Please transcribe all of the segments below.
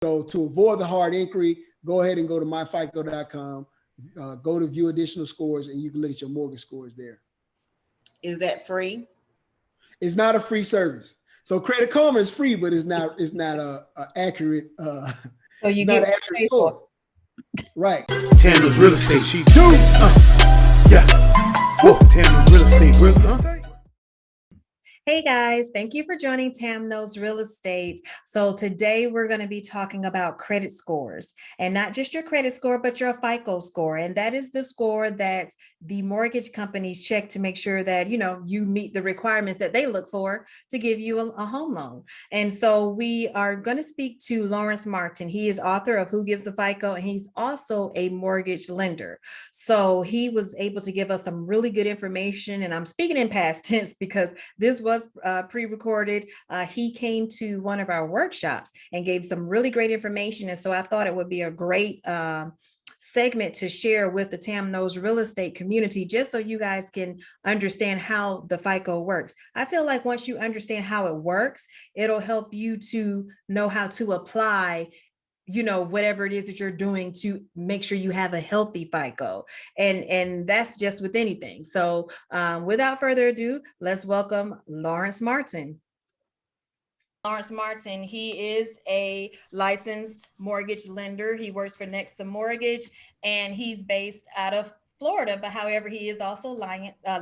So to avoid the hard inquiry, go ahead and go to myfico.com, go to view additional scores, and you can look at your mortgage scores there. Is that free? It's not a free service. So Credit Karma is free, but it's not a accurate. So you get an accurate score. Right. Tambra's real estate. She do. Yeah. Whoa. Tambra's real estate. Hey guys, thank you for joining Tam Knows Real Estate. So today we're going to be talking about credit scores, and not just your credit score, but your FICO score. And that is the score that the mortgage companies check to make sure that, you meet the requirements that they look for to give you a home loan. And so we are going to speak to Lawrence Martin. He is author of Who Gives A Fico, and he's also a mortgage lender. So he was able to give us some really good information, and I'm speaking in past tense because this was pre-recorded. He came to one of our workshops and gave some really great information. And so I thought it would be a great segment to share with the Tam Knows Real Estate community, just so you guys can understand how the FICO works. I feel like once you understand how it works, it'll help you to know how to apply whatever it is that you're doing to make sure you have a healthy FICO. And that's just with anything. So without further ado, let's welcome Lawrence Martin. Lawrence Martin, he is a licensed mortgage lender. He works for Nexa Mortgage, and he's based out of Florida, but however, he is also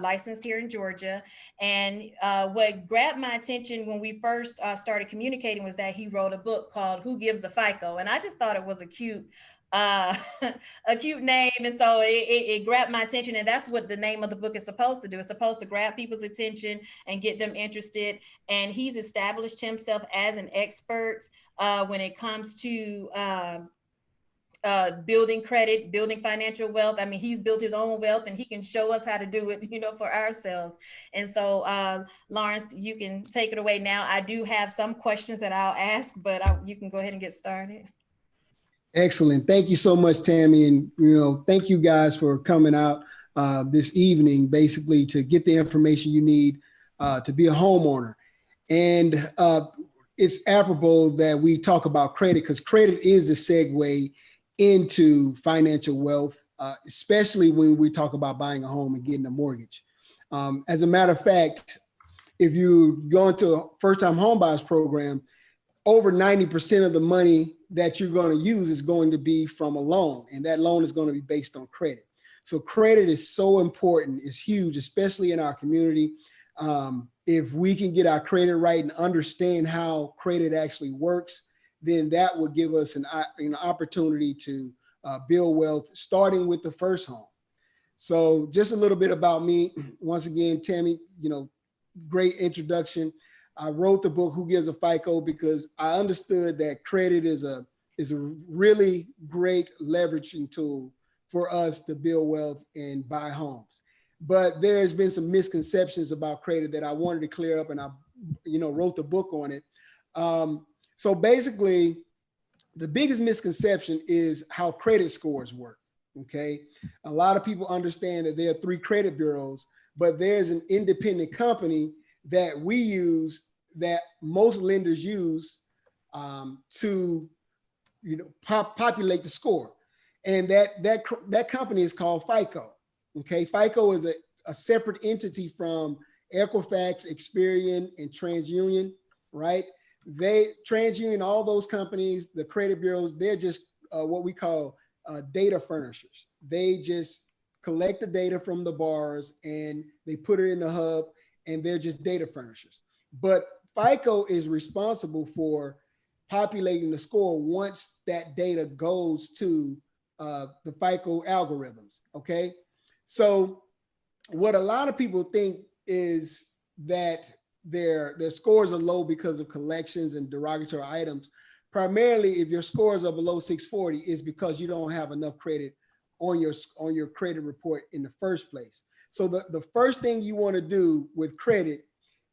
licensed here in Georgia. And what grabbed my attention when we first started communicating was that he wrote a book called Who Gives A Fico, and I just thought it was a cute name, and so it grabbed my attention. And that's what the name of the book is supposed to do. It's supposed to grab people's attention and get them interested. And he's established himself as an expert when it comes to building credit, building financial wealth. I mean, he's built his own wealth, and he can show us how to do it, for ourselves. And so, Lawrence, you can take it away now. I do have some questions that I'll ask, but you can go ahead and get started. Excellent. Thank you so much, Tammy. And, thank you guys for coming out this evening, basically to get the information you need to be a homeowner. And it's apropos that we talk about credit, because credit is a segue into financial wealth, especially when we talk about buying a home and getting a mortgage. As a matter of fact, if you go into a first-time homebuyers program, over 90% of the money that you're going to use is going to be from a loan, and that loan is going to be based on credit. So credit is so important. It's huge, especially in our community. If we can get our credit right and understand how credit actually works, then that would give us an opportunity to build wealth, starting with the first home. So just a little bit about me. Once again, Tammy, great introduction. I wrote the book, Who Gives A Fico, because I understood that credit is a really great leveraging tool for us to build wealth and buy homes. But there's been some misconceptions about credit that I wanted to clear up, and I, wrote the book on it. So basically, the biggest misconception is how credit scores work, okay? A lot of people understand that there are 3 credit bureaus, but there's an independent company that we use, that most lenders use to, populate the score. And that company is called FICO, okay? FICO is a separate entity from Equifax, Experian, and TransUnion, right? TransUnion, all those companies, the credit bureaus, they're just what we call data furnishers. They just collect the data from the borrowers and they put it in the hub, and they're just data furnishers. But FICO is responsible for populating the score once that data goes to the FICO algorithms, okay? So what a lot of people think is that their scores are low because of collections and derogatory items. Primarily, if your scores are below 640, is because you don't have enough credit on your credit report in the first place. So the first thing you want to do with credit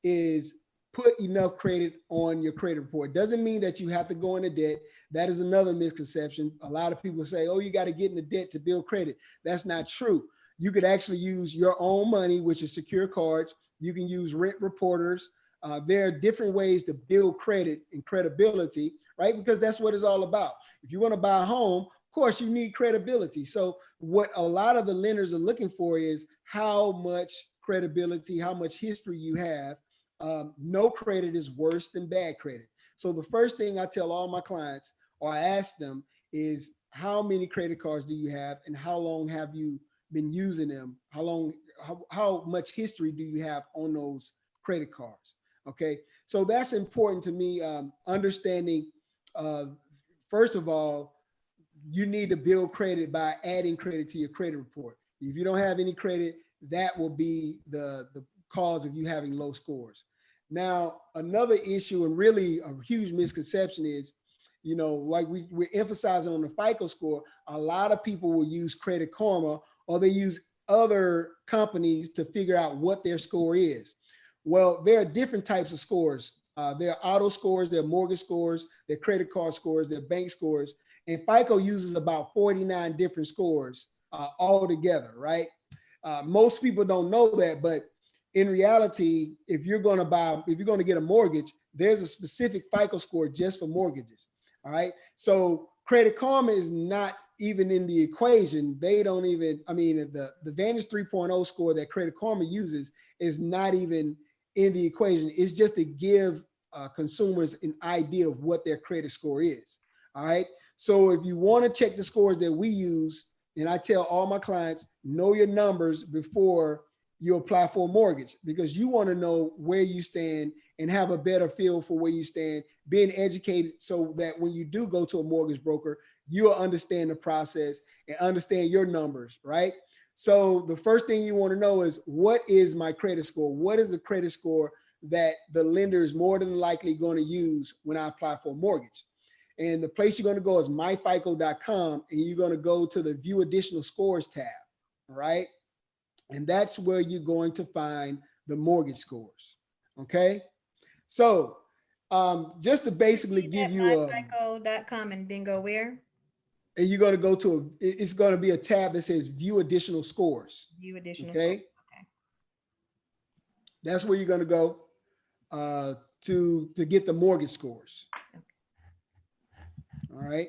is put enough credit on your credit report. Doesn't mean that you have to go into debt. That is another misconception. A lot of people say, oh, you got to get into debt to build credit. That's not true. You could actually use your own money, which is secure cards. You can use rent reporters. There are different ways to build credit and credibility. right? Because that's what it's all about. If you want to buy a home, of course, you need credibility. So what a lot of the lenders are looking for is how much credibility, how much history you have. No credit is worse than bad credit. So the first thing I tell all my clients, or I ask them, is how many credit cards do you have and how long have you been using them? How much history do you have on those credit cards? Okay, so that's important to me. Understanding, first of all, you need to build credit by adding credit to your credit report. If you don't have any credit, that will be the cause of you having low scores. Now, another issue and really a huge misconception is, like we're emphasizing on the FICO score, a lot of people will use Credit Karma or they use other companies to figure out what their score is. Well, there are different types of scores. There are auto scores, there are mortgage scores, there are credit card scores, there are bank scores. And FICO uses about 49 different scores all together, right? Most people don't know that, but in reality, if you're going to get a mortgage, there's a specific FICO score just for mortgages. All right. So Credit Karma is not even in the equation. They don't even, the Vantage 3.0 score that Credit Karma uses is not even in the equation. It's just to give consumers an idea of what their credit score is. All right. So if you want to check the scores that we use, and I tell all my clients, know your numbers before you apply for a mortgage, because you want to know where you stand and have a better feel for where you stand, being educated so that when you do go to a mortgage broker, you'll understand the process and understand your numbers, right? So the first thing you want to know is, what is my credit score? What is the credit score that the lender is more than likely going to use when I apply for a mortgage? And the place you're going to go is myfico.com, and you're going to go to the View Additional Scores tab, right? And that's where you're going to find the mortgage scores, okay? So just to basically give you myfico.com and then go where? And you're going to go to it's going to be a tab that says View Additional Scores. View additional okay? scores. Okay. That's where you're going to go to get the mortgage scores. Okay. All right.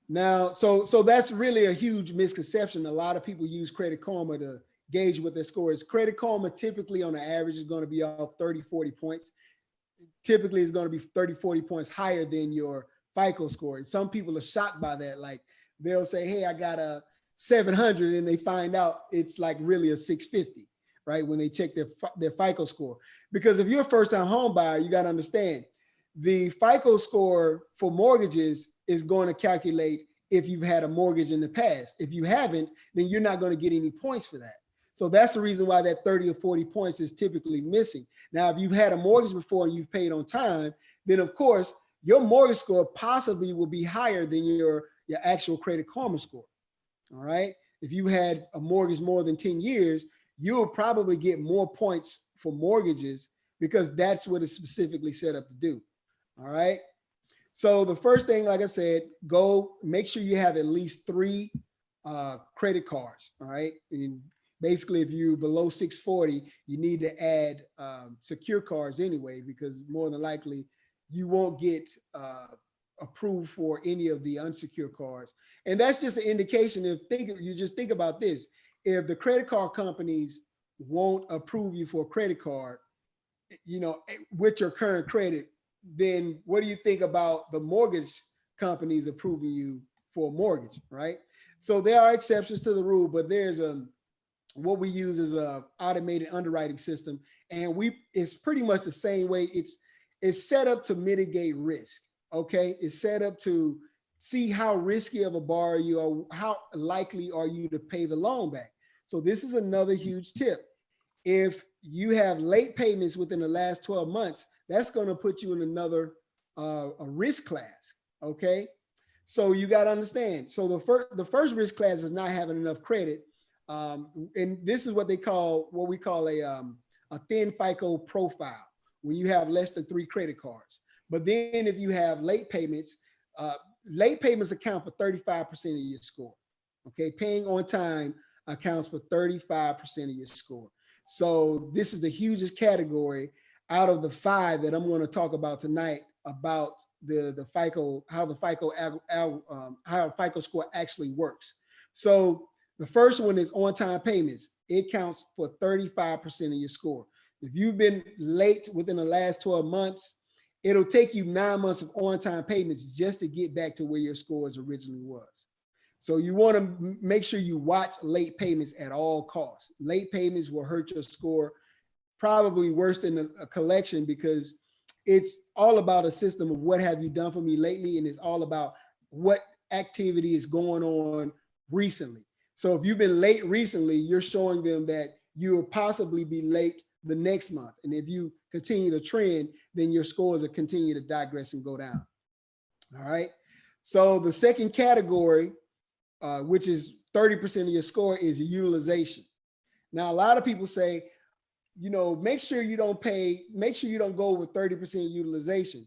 Now, so that's really a huge misconception. A lot of people use Credit Karma to gauge what their score is. Credit Karma typically on the average is going to be off 30, 40 points. Typically it's going to be 30, 40 points higher than your FICO score. And some people are shocked by that. Like they'll say, hey, I got a 700, and they find out it's like really a 650, right? When they check their FICO score. Because if you're a first-time home buyer, you got to understand the FICO score for mortgages is going to calculate if you've had a mortgage in the past. If you haven't, then you're not going to get any points for that. So that's the reason why that 30 or 40 points is typically missing. Now, if you've had a mortgage before and you've paid on time, then of course, your mortgage score possibly will be higher than your actual Credit Karma score. All right. If you had a mortgage more than 10 years, you'll probably get more points for mortgages because that's what it's specifically set up to do. All right. So the first thing, like I said, go make sure you have at least 3 credit cards. All right. And basically, if you're below 640, you need to add secure cards anyway, because more than likely you won't get approved for any of the unsecured cards. And that's just an indication. You just think about this. If the credit card companies won't approve you for a credit card, with your current credit, then what do you think about the mortgage companies approving you for a mortgage, right? So there are exceptions to the rule, but there's what we use is a automated underwriting system, and it's pretty much the same way. It's set up to mitigate risk. Okay, it's set up to see how risky of a borrower you are, how likely are you to pay the loan back. So this is another huge tip. If you have late payments within the last 12 months, that's going to put you in another a risk class. Okay, so you got to understand. So the first risk class is not having enough credit, and this is what we call a thin FICO profile, when you have less than 3 credit cards. But then if you have late payments account for 35% of your score. Okay, paying on time accounts for 35% of your score. So this is the hugest category out of the 5 that I'm going to talk about tonight about the FICO, how the FICO how a FICO score actually works. So the first one is on-time payments. It counts for 35% of your score. If you've been late within the last 12 months, it'll take you 9 months of on-time payments just to get back to where your scores originally was. So you want to make sure you watch late payments at all costs. Late payments will hurt your score probably worse than a collection, because it's all about a system of what have you done for me lately, and it's all about what activity is going on recently. So if you've been late recently, you're showing them that you will possibly be late the next month. And if you continue the trend, then your scores will continue to digress and go down. All right. So the second category, which is 30% of your score, is utilization. Now, a lot of people say, make sure you don't go over 30% utilization.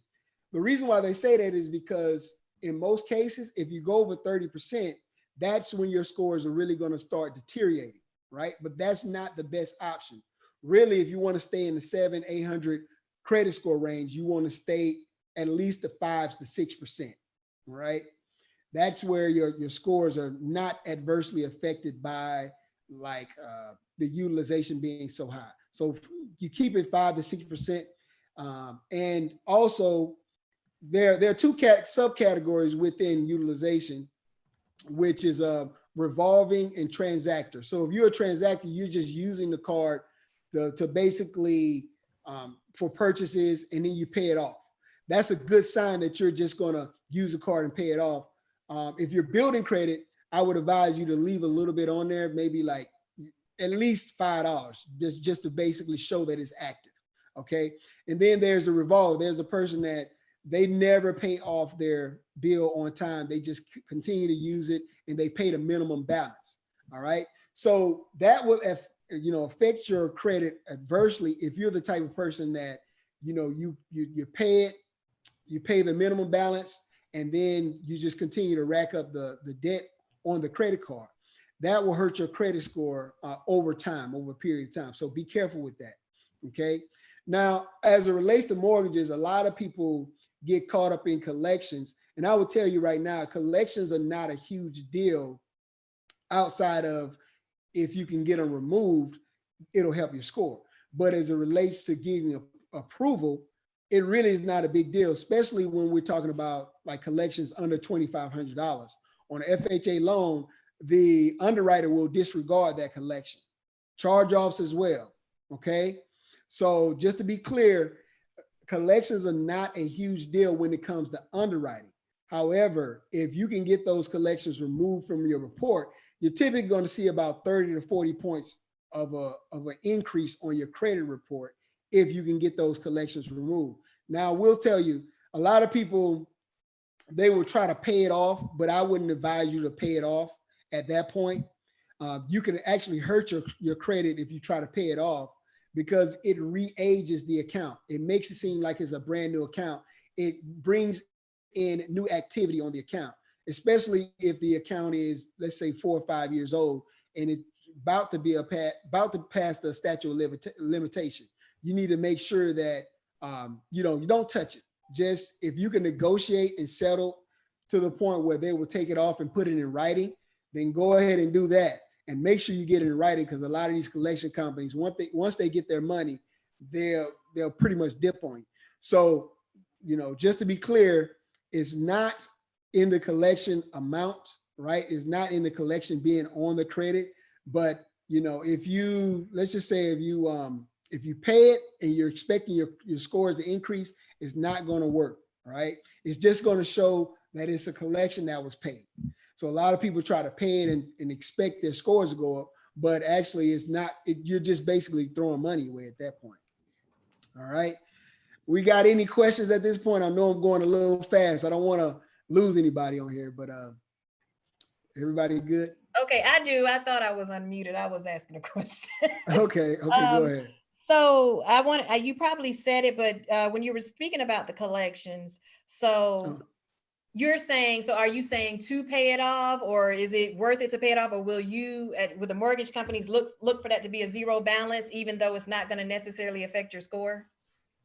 The reason why they say that is because in most cases, if you go over 30%, that's when your scores are really going to start deteriorating, right? But that's not the best option. Really, if you want to stay in the 700-800 credit score range, you want to stay at least the 5 to 6%, right? That's where your scores are not adversely affected by the utilization being so high. So you keep it 5 to 6%. And also there are two subcategories within utilization, which is revolving and transactor. So if you're a transactor, you're just using the card to basically for purchases, and then you pay it off. That's a good sign that you're just going to use the card and pay it off. If you're building credit, I would advise you to leave a little bit on there, maybe like at least $5, just to basically show that it's active. Okay. And then there's a revolve. There's a person that they never pay off their bill on time. They just continue to use it, and they pay the minimum balance. All right. So that will affect your credit adversely if you're the type of person that, you pay it, you pay the minimum balance, and then you just continue to rack up the debt on the credit card. That will hurt your credit score over time, over a period of time. So be careful with that. Okay. Now, as it relates to mortgages, a lot of people get caught up in collections. And I will tell you right now, collections are not a huge deal outside of if you can get them removed, it'll help your score. But as it relates to giving approval, it really is not a big deal, especially when we're talking about like collections under $2,500. On an FHA loan, the underwriter will disregard that collection. Charge-offs as well, okay? So just to be clear, collections are not a huge deal when it comes to underwriting. However, if you can get those collections removed from your report, you're typically going to see about 30 to 40 points of an increase on your credit report if you can get those collections removed. Now, we'll tell you, a lot of people, they will try to pay it off, but I wouldn't advise you to pay it off at that point. You can actually hurt your credit if you try to pay it off, because it re-ages the account. It makes it seem like it's a brand new account. It brings in new activity on the account, especially if the account is, let's say, 4 or 5 years old and it's about to pass the statute of limitation. You need to make sure that you don't touch it. Just if you can negotiate and settle to the point where they will take it off and put it in writing, then go ahead and do that. And make sure you get it in writing, because a lot of these collection companies, once they get their money, they'll pretty much dip on you. So, just to be clear, it's not in the collection amount, right? It's not in the collection being on the credit. But, if you pay it and you're expecting your scores to increase, it's not going to work, right? It's just going to show that it's a collection that was paid. So a lot of people try to pay it and expect their scores to go up, but actually it's not. You're just basically throwing money away at that point. All right. We got any questions at this point? I know I'm going a little fast. I don't want to lose anybody on here, but everybody good? Okay, I do. I thought I was unmuted. I was asking a question. Okay, go ahead. So you probably said it, but when you were speaking about the collections, you're saying, so are you saying to pay it off, or is it worth it to pay it off? Or will the mortgage companies look for that to be a zero balance, even though it's not going to necessarily affect your score?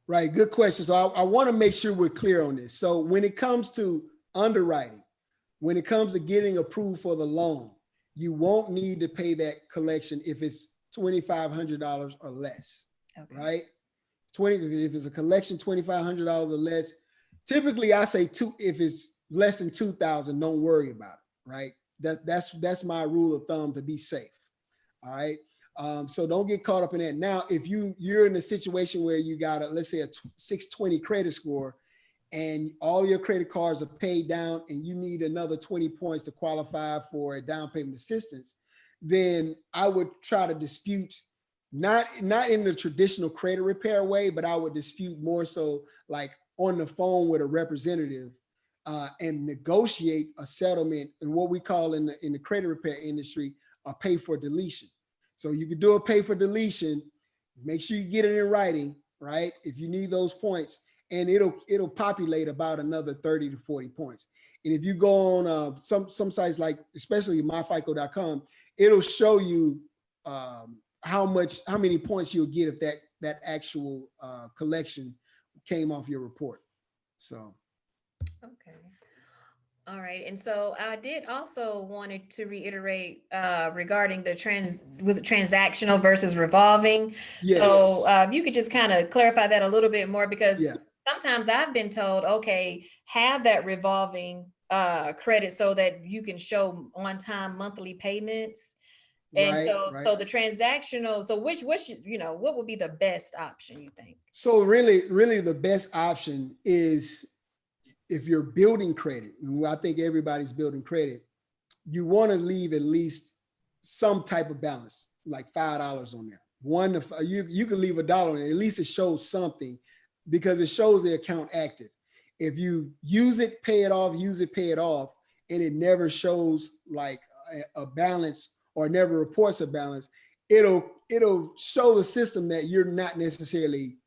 Right. Good question. So I want to make sure we're clear on this. So when it comes to underwriting, when it comes to getting approved for the loan, you won't need to pay that collection if it's $2,500 or less, Okay. right? If it's a collection, $2,500 or less. Typically, I say if it's less than 2,000, don't worry about it, right? That's my rule of thumb to be safe. All right. So don't get caught up in that. Now, if you're in a situation where you got let's say a 620 credit score, and all your credit cards are paid down, and you need another 20 points to qualify for a down payment assistance, then I would try to dispute, not in the traditional credit repair way, but I would dispute more so like on the phone with a representative and negotiate a settlement and what we call in the credit repair industry a pay for deletion. So you can do a pay for deletion. Make sure you get it in writing, right? If you need those points, and it'll populate about another 30 to 40 points. And if you go on some sites like especially myfico.com, it'll show you how many points you'll get if that actual collection came off your report. So. Okay. All right. And so I did also wanted to reiterate regarding the transactional versus revolving. Yes. So you could just kind of clarify that a little bit more, because Yeah. sometimes I've been told, okay, have that revolving credit so that you can show on-time monthly payments. And Right. so the transactional, so which what would be the best option, you think? So really the best option is, if you're building credit, and I think everybody's building credit, you want to leave at least some type of balance, like $5 on there. You can leave $1 on it. At least it shows something, because it shows the account active. If you use it, pay it off, and it never shows like a balance or never reports a balance, it'll show the system that you're not necessarily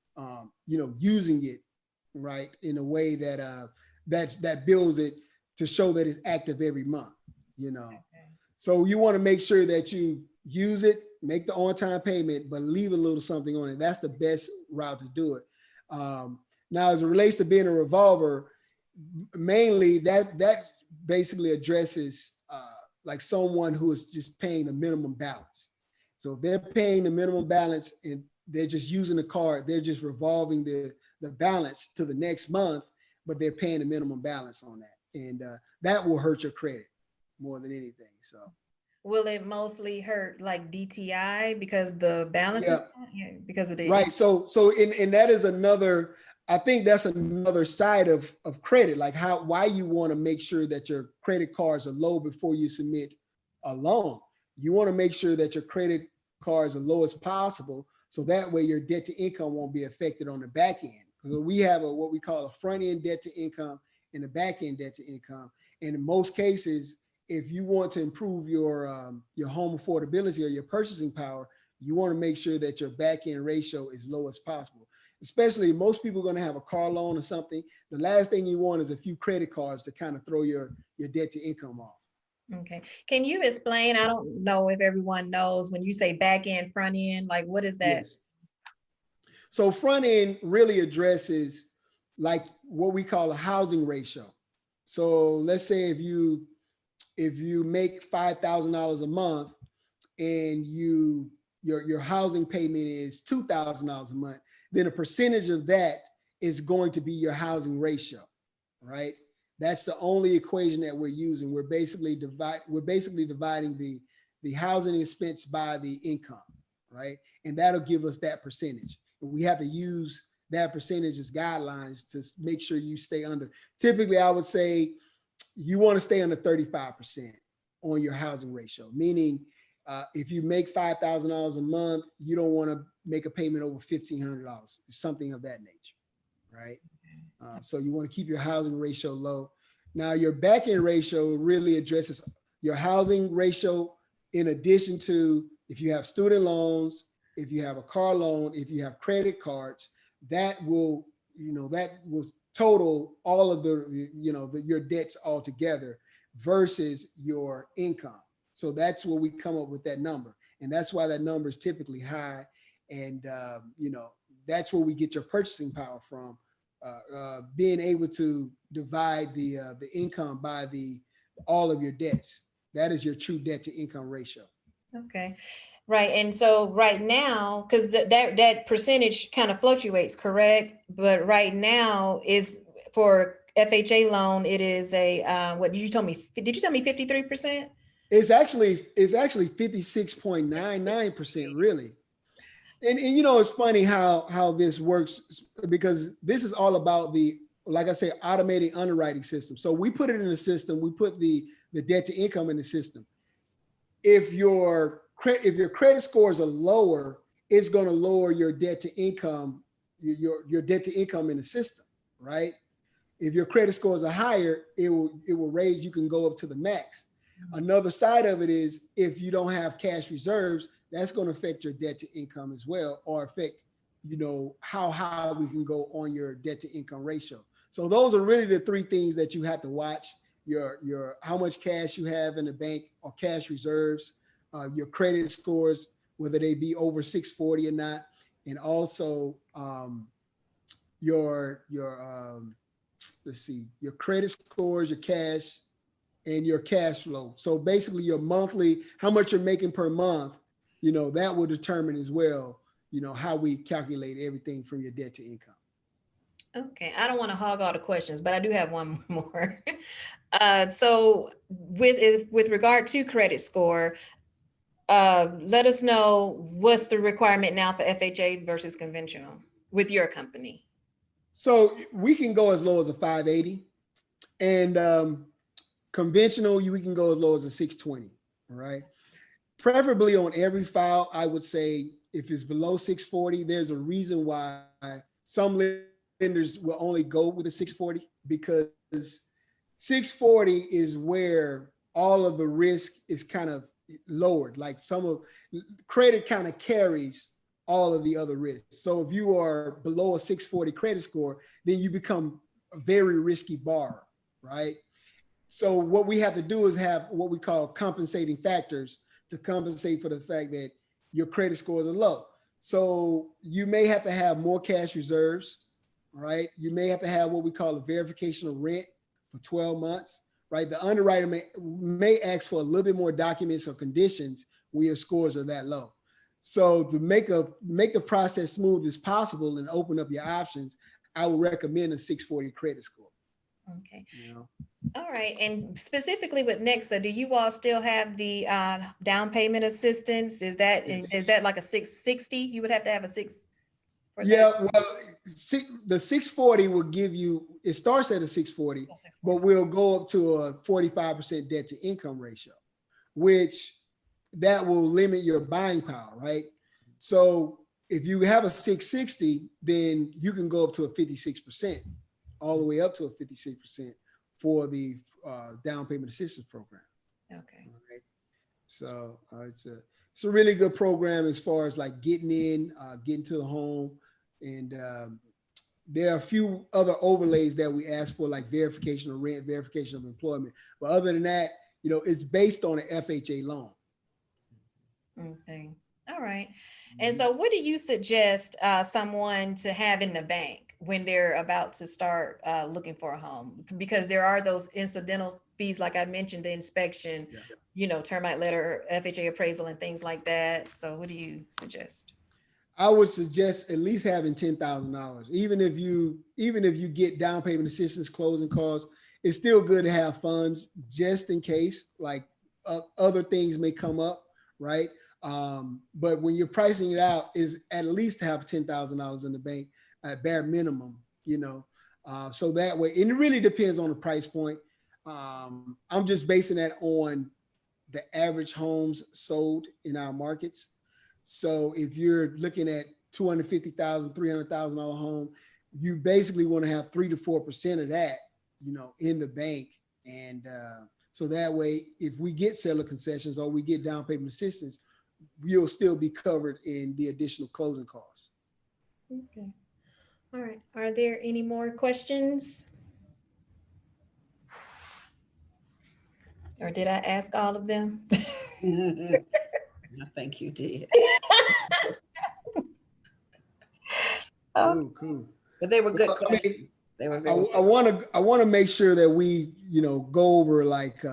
using it right in a way that that builds it to show that it's active every month. Okay. So you want to make sure that you use it, make the on-time payment, but leave a little something on it. That's the best route to do it. Now, as it relates to being a revolver, mainly that basically addresses like someone who is just paying the minimum balance. So if they're paying the minimum balance and they're just using the card, they're just revolving the balance to the next month, but they're paying the minimum balance on that. And that will hurt your credit more than anything. So will it mostly hurt like DTI because the balance is because of the right. So and that is another, I think that's another side of credit, like why you want to make sure that your credit cards are low before you submit a loan. You want to make sure that your credit cards are low as possible, so that way your debt to income won't be affected on the back end. Because we have what we call a front end debt to income and a back end debt to income. And in most cases, if you want to improve your home affordability or your purchasing power, you want to make sure that your back end ratio is low as possible. Especially most people are going to have a car loan or something. The last thing you want is a few credit cards to kind of throw your debt to income off. Okay. Can you explain? I don't know if everyone knows when you say back end, front end, like what is that? Yes. So front end really addresses like what we call a housing ratio. So let's say if you make $5,000 a month and your housing payment is $2,000 a month, then a percentage of that is going to be your housing ratio, right? That's the only equation that we're using. We're basically dividing the housing expense by the income, right? And that'll give us that percentage. And we have to use that percentage as guidelines to make sure you stay under. Typically, I would say you want to stay under 35% on your housing ratio, meaning if you make $5,000 a month, you don't want to make a payment over $1,500, something of that nature, right? So you want to keep your housing ratio low. Now, your back end ratio really addresses your housing ratio in addition to if you have student loans, if you have a car loan, if you have credit cards, that will total all of your debts all together versus your income. So that's where we come up with that number. And that's why that number is typically high. And, that's where we get your purchasing power from. Being able to divide the income by all of your debts. That is your true debt to income ratio. Okay. Right. And so right now, because that percentage kind of fluctuates, correct? But right now is for FHA loan, it is what did you tell me? Did you tell me 53%? It's actually 56.99% really. And you know, it's funny how this works, because this is all about like I say, automating underwriting system. So we put it in the system, we put the debt to income in the system. If your credit scores are lower, it's going to lower your debt to income, your debt to income in the system, right? If your credit scores are higher, it will raise, you can go up to the max. Another side of it is, if you don't have cash reserves, that's going to affect your debt to income as well, or affect, you know, how high we can go on your debt to income ratio. So those are really the three things that you have to watch: your how much cash you have in the bank or cash reserves, your credit scores, whether they be over 640 or not, and also your let's see, your credit scores, your cash, and your cash flow. So basically your monthly, how much you're making per month, you know, that will determine as well, you know, how we calculate everything from your debt to income. Okay, I don't want to hog all the questions, but I do have one more. So with regard to credit score, let us know what's the requirement now for FHA versus conventional with your company. So we can go as low as a 580, and conventional, we can go as low as a 620. All right. Preferably on every file, I would say if it's below 640, there's a reason why some lenders will only go with a 640, because 640 is where all of the risk is kind of lowered. Like some of credit kind of carries all of the other risks. So if you are below a 640 credit score, then you become a very risky borrower, right? So what we have to do is have what we call compensating factors to compensate for the fact that your credit scores are low. So you may have to have more cash reserves, right? You may have to have what we call a verification of rent for 12 months, right? The underwriter may ask for a little bit more documents or conditions when your scores are that low. So to make the process smooth as possible and open up your options, I would recommend a 640 credit score. Okay. You know? All right. And specifically with Nexa, do you all still have the down payment assistance? Is that like a 660? You would have to have a 6. Yeah, well, the 640 will give you, it starts at a 640, but we'll go up to a 45% debt to income ratio, which that will limit your buying power, right? So if you have a 660, then you can go up to a 56%, all the way up to a 56% for the down payment assistance program. Okay. Right? So it's a really good program as far as like getting to the home. And there are a few other overlays that we ask for, like verification of rent, verification of employment. But other than that, you know, it's based on an FHA loan. Okay. All right. And so what do you suggest someone to have in the bank when they're about to start looking for a home? Because there are those incidental fees, like I mentioned, the inspection, you know, termite letter, FHA appraisal, and things like that. So what do you suggest? I would suggest at least having $10,000. Even if you get down payment assistance, closing costs, it's still good to have funds just in case, like other things may come up, right? But when you're pricing it out, is at least to have $10,000 in the bank at bare minimum, you know. So that way, and it really depends on the price point. I'm just basing that on the average homes sold in our markets. So if you're looking at $250,000, $300,000 home, you basically want to have 3 to 4% of that, you know, in the bank. And so that way, if we get seller concessions or we get down payment assistance, you'll still be covered in the additional closing costs. Okay. All right. Are there any more questions? Or did I ask all of them? I think you did. Cool. But they were good Well, I mean, questions. They were I very good. want to make sure that we, go over like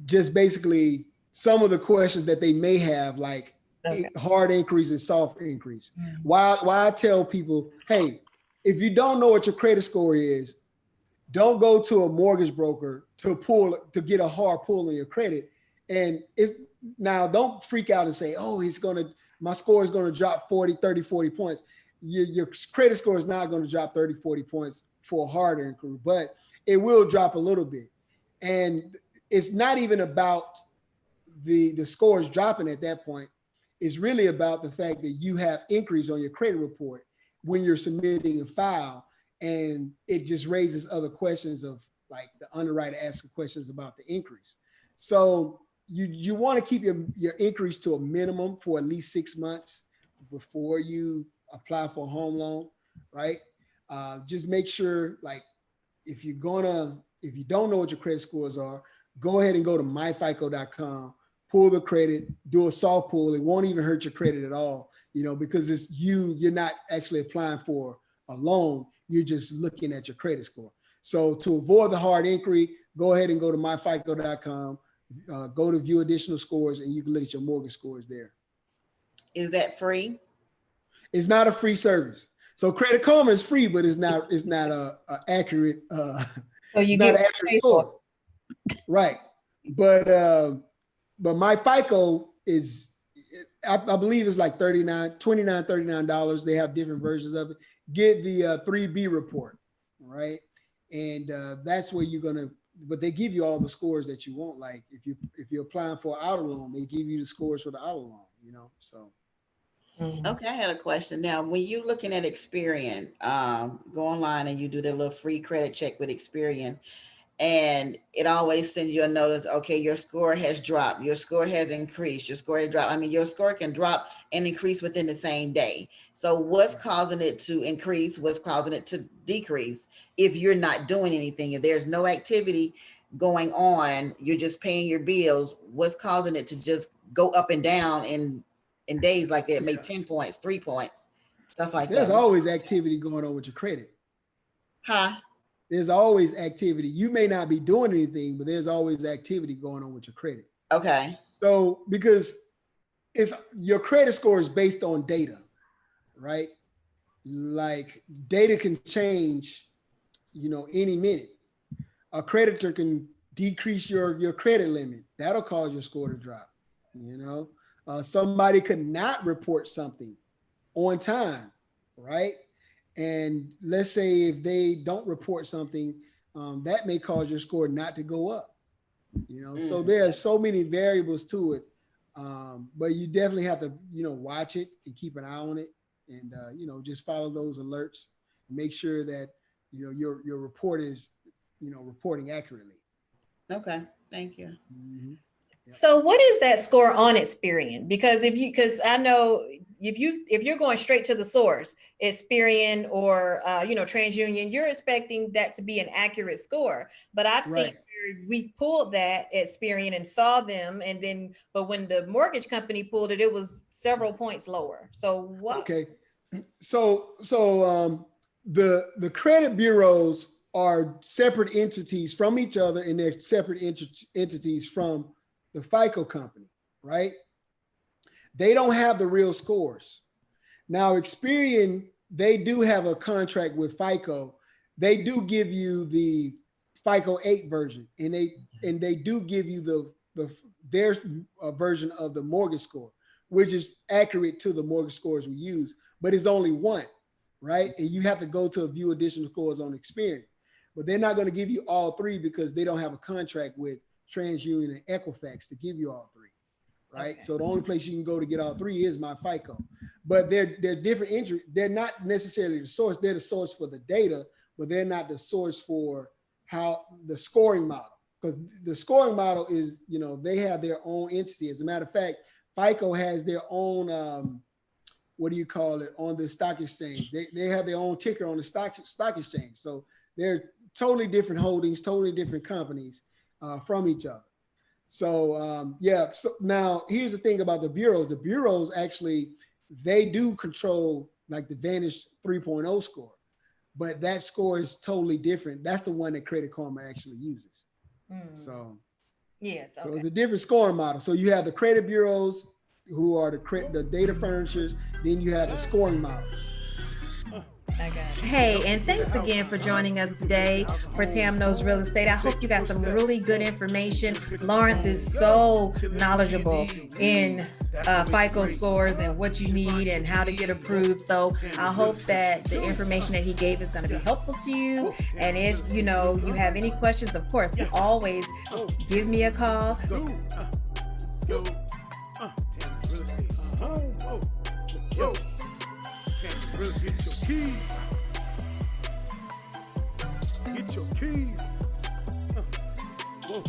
just basically some of the questions that they may have, like Okay. hard increase and soft increase. Mhm. Why I tell people, hey, if you don't know what your credit score is, don't go to a mortgage broker to get a hard pull on your credit. And don't freak out and say, oh, my score is going to drop 40 points. Your credit score is not going to drop 30, 40 points for a hard increase, but it will drop a little bit. And it's not even about the scores dropping at that point. It's really about the fact that you have increase on your credit report when you're submitting a file, and it just raises other questions of like the underwriter asking questions about the increase. So you want to keep your increase to a minimum for at least 6 months before you apply for a home loan, right? Just make sure, like, if you don't know what your credit scores are, go ahead and go to myfico.com, pull the credit, do a soft pull. It won't even hurt your credit at all, because you're not actually applying for a loan. You're just looking at your credit score. So to avoid the hard inquiry, go ahead and go to myfico.com, go to view additional scores, and you can look at your mortgage scores there. Is that free? It's not a free service. So Credit Karma is free, but it's not a accurate. So you it's get not an accurate score, right? But my FICO is, I believe it's like $39. They have different versions of it. Get the 3B report, right? And that's where but they give you all the scores that you want. Like if you're applying for an auto loan, they give you the scores for the auto loan, so. Mhm. Okay, I had a question. Now, when you're looking at Experian, go online and you do the little free credit check with Experian, and it always sends you a notice, okay, your score has dropped, your score has increased, your score has dropped. I mean, your score can drop and increase within the same day. So what's causing it to increase? What's causing it to decrease if you're not doing anything? If there's no activity going on, you're just paying your bills, what's causing it to just go up and down in days like that, make 10 points, 3 points, stuff like There's that? always activity going on with your credit. Huh? There's always activity. You may not be doing anything, but there's always activity going on with your credit. Okay. So because your credit score is based on data, right? Like data can change, any minute. A creditor can decrease your credit limit. That'll cause your score to drop. Somebody could not report something on time, right? And let's say if they don't report something, that may cause your score not to go up. So there are so many variables to it, but you definitely have to, watch it and keep an eye on it, and just follow those alerts. Make sure that your report is, reporting accurately. Okay. Thank you. Mm-hmm. So what is that score on Experian? Because I know if you're going straight to the source, Experian or TransUnion, you're expecting that to be an accurate score. But I've seen where we pulled that Experian and saw them, but when the mortgage company pulled it, it was several points lower. So what? Okay, so the credit bureaus are separate entities from each other, and they're separate entities from the FICO company, right? They don't have the real scores. Now, Experian, they do have a contract with FICO. They do give you the FICO 8 version, and they do give you their version of the mortgage score, which is accurate to the mortgage scores we use, but it's only one, right? And you have to go to view additional scores on Experian, but they're not going to give you all three because they don't have a contract with TransUnion and Equifax to give you all three, right? Okay. So the only place you can go to get all three is my FICO, but they're different. They're not necessarily the source. They're the source for the data, but they're not the source for how the scoring model, because the scoring model is, they have their own entity. As a matter of fact, FICO has their own, on the stock exchange. They have their own ticker on the stock exchange. So they're totally different holdings, totally different companies from each other. So So now here's the thing about the bureaus. The bureaus actually, they do control like the Vantage 3.0 score. But that score is totally different. That's the one that Credit Karma actually uses. So, yes. Okay. So it's a different scoring model. So you have the credit bureaus who are the data furnishers. Then you have the scoring models. I got it. Hey, and thanks again for joining us today for Tam Knows Real Estate. I hope you got some really good information. Lawrence is so knowledgeable in FICO scores and what you need and how to get approved. So I hope that the information that he gave is going to be helpful to you. And if you have any questions, of course, always give me a call. Get your keys. Get your keys. Whoa.